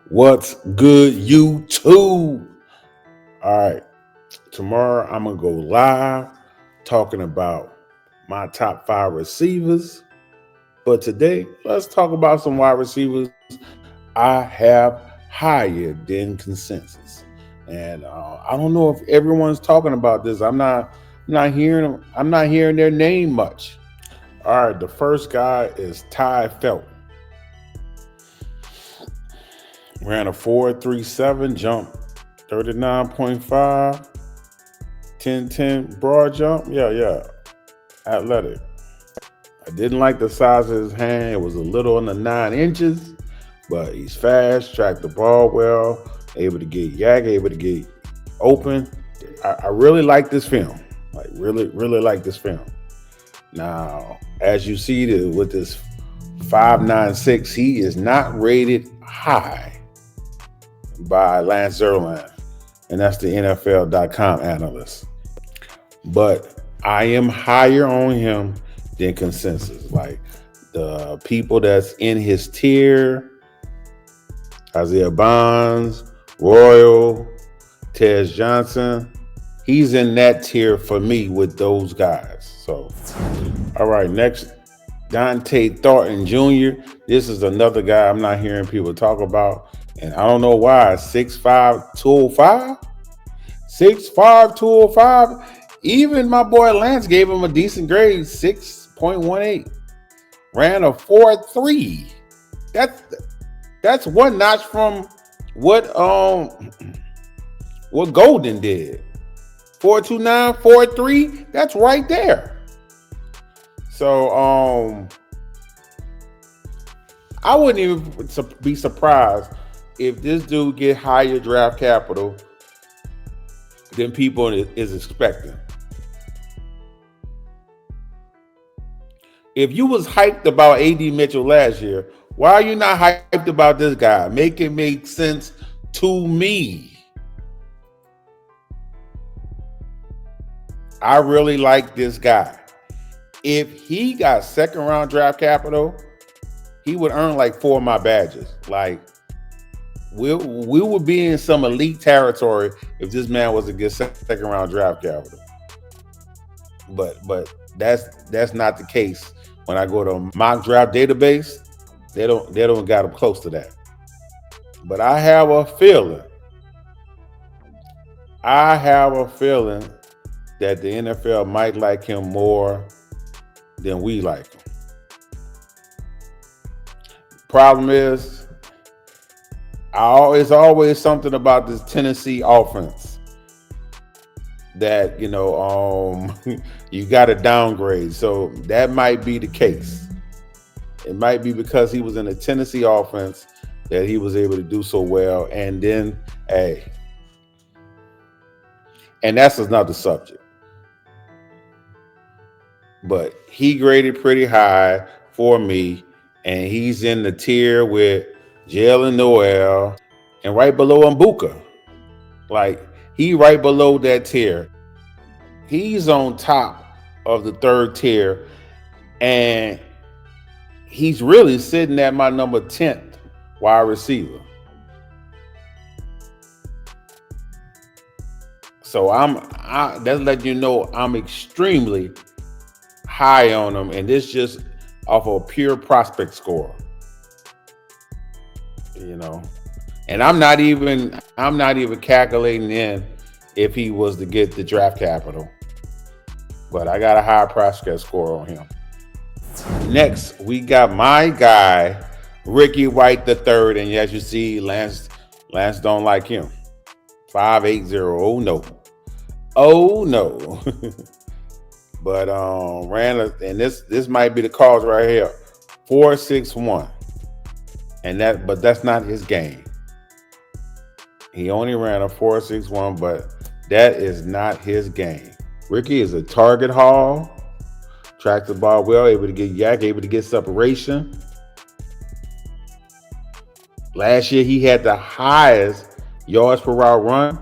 What's good, YouTube? All right, tomorrow I'm gonna go live talking about my top 5 receivers. But today, let's talk about some wide receivers I have higher than consensus. And I don't know if everyone's talking about this. I'm not hearing them. I'm not hearing their name much. All right, the first guy is Ty Felt. Ran a 4.37 jump, 39.5, 10.10 broad jump. Yeah. Athletic. I didn't like the size of his hand. It was a little under 9 inches, but he's fast, tracked the ball well, able to get yak, able to get open. I really like this film. Like, really like this film. Now, as you see with this 5.96, he is not rated high by Lance Zierlein, and that's the NFL.com analyst. But I am higher on him than consensus. Like the people that's in his tier, Isaiah Bonds, Royal, Tez Johnson, he's in that tier for me with those guys. So, all right, next, Dante Thornton Jr. This is another guy I'm not hearing people talk about. And I don't know why. 6'5", 205? 6'5", 205? Even my boy Lance gave him a decent grade, 6.18. Ran a 4.3. That's one notch from what Golden did. 4.29, 4.3. That's right there. So I wouldn't even be surprised if this dude get higher draft capital than people is expecting. If you was hyped about A.D. Mitchell last year, why are you not hyped about this guy? Make it make sense to me. I really like this guy. If he got second round draft capital, he would earn like 4 of my badges. Like, we would be in some elite territory if this man was to get second round draft capital. But that's not the case. When I go to mock draft database, they don't got him close to that. But I have a feeling that the NFL might like him more than we like him. Problem is, it's always something about this Tennessee offense that, you got to downgrade. So that might be the case. It might be because he was in a Tennessee offense that he was able to do so well. And then, and that's another subject. But he graded pretty high for me, and he's in the tier with Jalen Noel and right below him, Puka. Like, he right below that tier. He's on top of the third tier, and he's really sitting at my number 10th wide receiver. So that's letting you know I'm extremely high on him, and this just off of a pure prospect score. And I'm not even calculating in if he was to get the draft capital. But I got a high prospect score on him. Next, we got my guy, Ricky White III. And as you see, Lance don't like him. 5.80. Oh no. But and this might be the cause right here. 4.61. But that's not his game. He only ran a 4.61, but that is not his game. Ricky is a target haul, tracked the ball well, able to get yak, able to get separation. Last year, he had the highest yards per route run.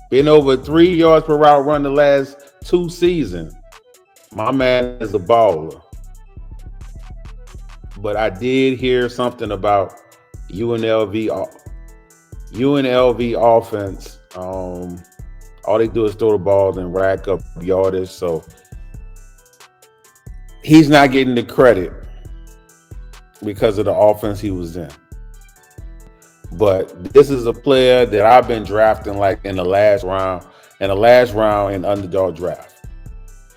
Been over 3 yards per route run the last 2 seasons. My man is a baller. But I did hear something about, UNLV UNLV offense. All they do is throw the balls and rack up yardage. So he's not getting the credit because of the offense he was in. But this is a player that I've been drafting like in the last round in underdog draft,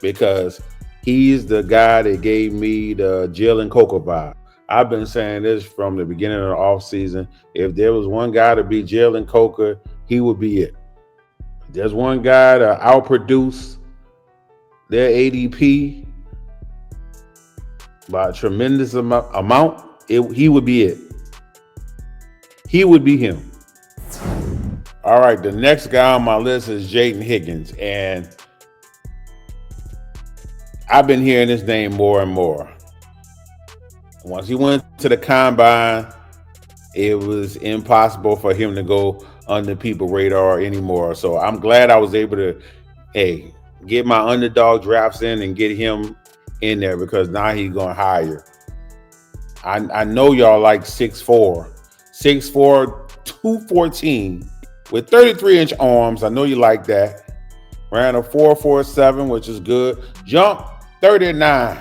because he's the guy that gave me the Jalen Coker vibe. I've been saying this from the beginning of the offseason. If there was one guy to be Jalen Coker, he would be it. There's one guy to outproduce their ADP by a tremendous amount, he would be it. He would be him. All right, the next guy on my list is Jaden Higgins, and I've been hearing his name more and more. Once he went to the combine, it was impossible for him to go under people's radar anymore. So I'm glad I was able to, get my underdog drafts in and get him in there, because now he's going higher. I know y'all like 6'4", 214 with 33-inch arms. I know you like that. Ran a 4.47, which is good. Jump 39.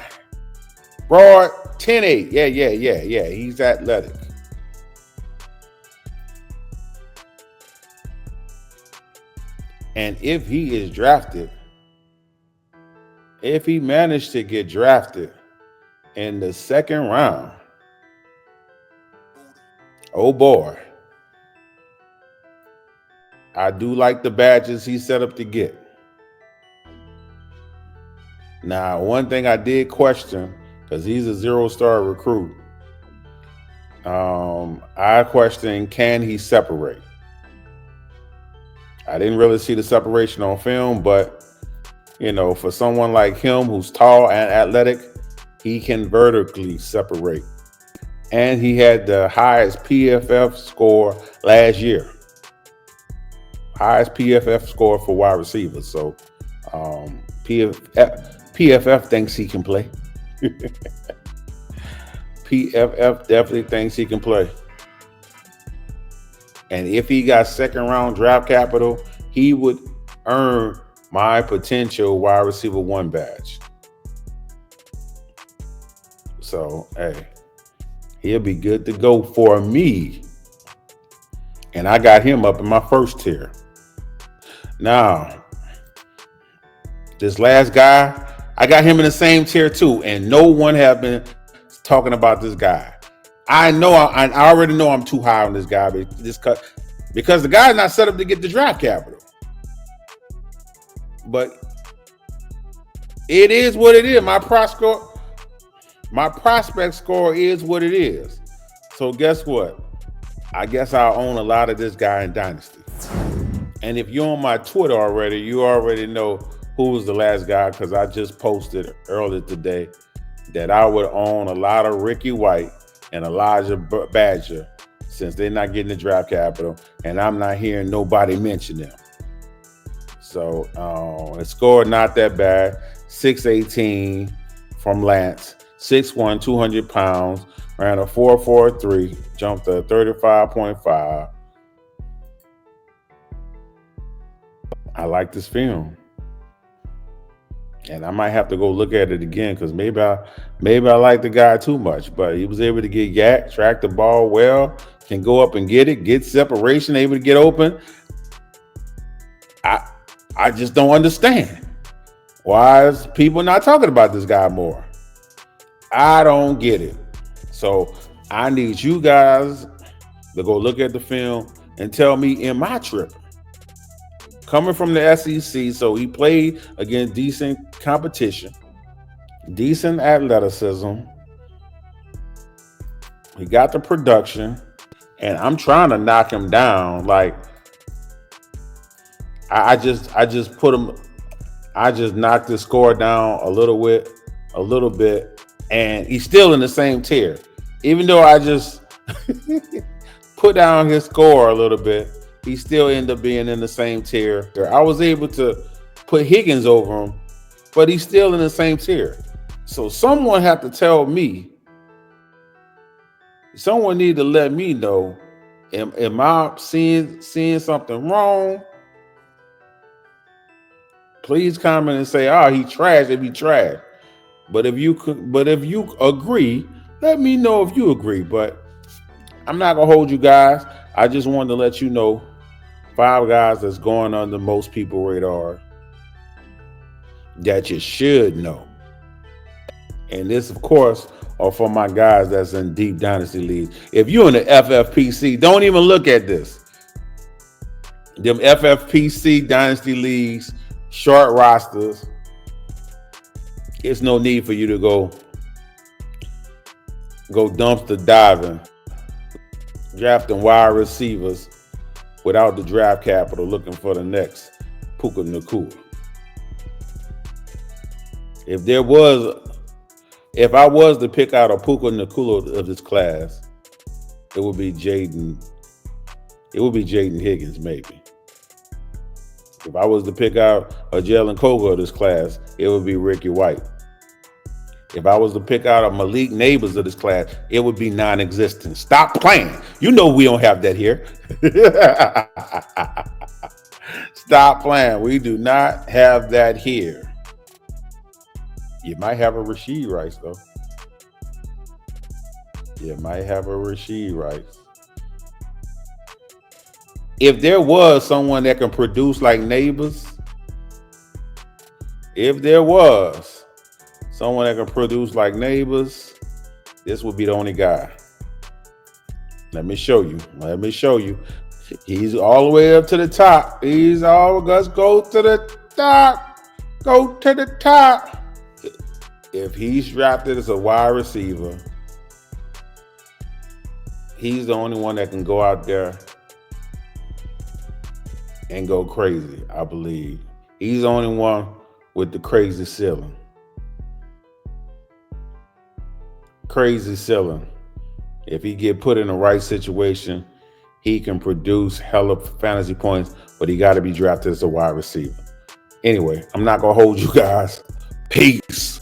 Broad 10.8. Yeah. He's athletic. And if he is drafted, if he managed to get drafted in the second round, oh boy, I do like the badges he set up to get. Now, one thing I did question, because he's a 0-star recruit, I questioned, can he separate? I didn't really see the separation on film, but for someone like him who's tall and athletic, he can vertically separate. And he had the highest PFF score last year. Highest PFF score for wide receivers. So PFF thinks he can play. PFF definitely thinks he can play. And if he got second round draft capital, he would earn my potential wide receiver 1 badge. So, he'll be good to go for me. And I got him up in my first tier. Now, this last guy, I got him in the same tier too. And no one have been talking about this guy. I already know I'm too high on this guy, because the guy's not set up to get the draft capital. But it is what it is. My prospect score is what it is. So guess what? I guess I'll own a lot of this guy in Dynasty. And if you're on my Twitter already, you already know who was the last guy, because I just posted earlier today that I would own a lot of Ricky White and Elijah Badger, since they're not getting the draft capital, and I'm not hearing nobody mention them. So it scored not that bad. 6'18" from Lance. 6'1", 200 pounds. Ran a 4.43. Jumped to 35.5. I like this film. And I might have to go look at it again, because maybe I like the guy too much. But he was able to get yak, track the ball well, can go up and get separation, able to get open. I just don't understand. Why is people not talking about this guy more? I don't get it. So I need you guys to go look at the film and tell me, am I tripping? Coming from the SEC, so he played against decent competition, decent athleticism. He got the production, and I'm trying to knock him down. Like I just put him. I just knocked the score down a little bit, and he's still in the same tier. Even though I just put down his score a little bit, he still ended up being in the same tier. I was able to put Higgins over him, but he's still in the same tier. So someone had to tell me Someone need to let me know. Am I seeing something wrong? Please comment and say, "Oh, he trash if he trash." But if you agree, let me know if you agree. But I'm not gonna hold you guys. I just wanted to let you know 5 guys that's going under most people's radar that you should know. And this, of course, are for my guys that's in deep dynasty leagues. If you're in the FFPC, don't even look at this. Them FFPC dynasty leagues, short rosters. It's no need for you to go dumpster diving, drafting wide receivers without the draft capital, looking for the next Puka Nakua. If I was to pick out a Puka Nakua of this class, it would be Jaden. It would be Jaden Higgins, maybe. If I was to pick out a Jalen Koga of this class, it would be Ricky White. If I was to pick out a Malik Nabers of this class, it would be non-existent. Stop playing. You know we don't have that here. Stop playing. We do not have that here. You might have a Rasheed Rice, though. You might have a Rasheed Rice. If there was someone that can produce like Nabers, this would be the only guy. Let me show you. He's all the way up to the top. Let's go to the top. Go to the top. If he's drafted as a wide receiver, he's the only one that can go out there and go crazy, I believe. He's the only one with the crazy ceiling. Crazy ceiling. If he get put in the right situation, he can produce hella fantasy points, but he got to be drafted as a wide receiver. Anyway, I'm not going to hold you guys. Peace.